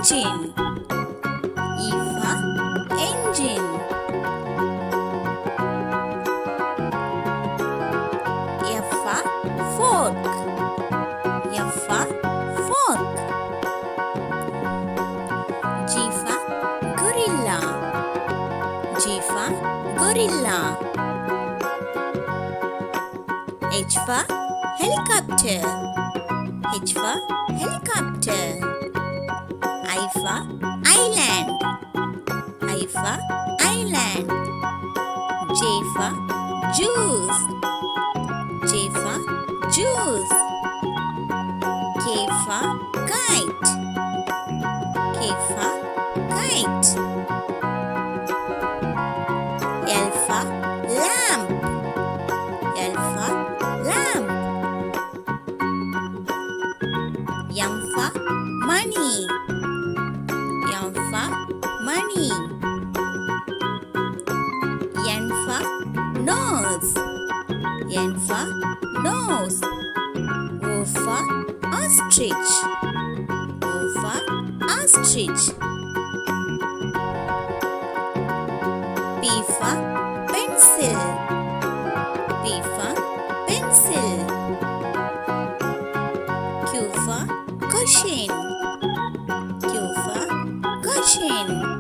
engine. E for engine. F for fork. F for fork. G for gorilla. G for gorilla. H for helicopter. H for helicopter. I for island. I for island. J for juice. J for juice. K for kite. K for kite. L for lamp. L for lamp. M for money. M for money. N for nose. N for nose. O for ostrich. O for ostrich. P for pencil. P for pencil. Q for cushion. Q for cushion.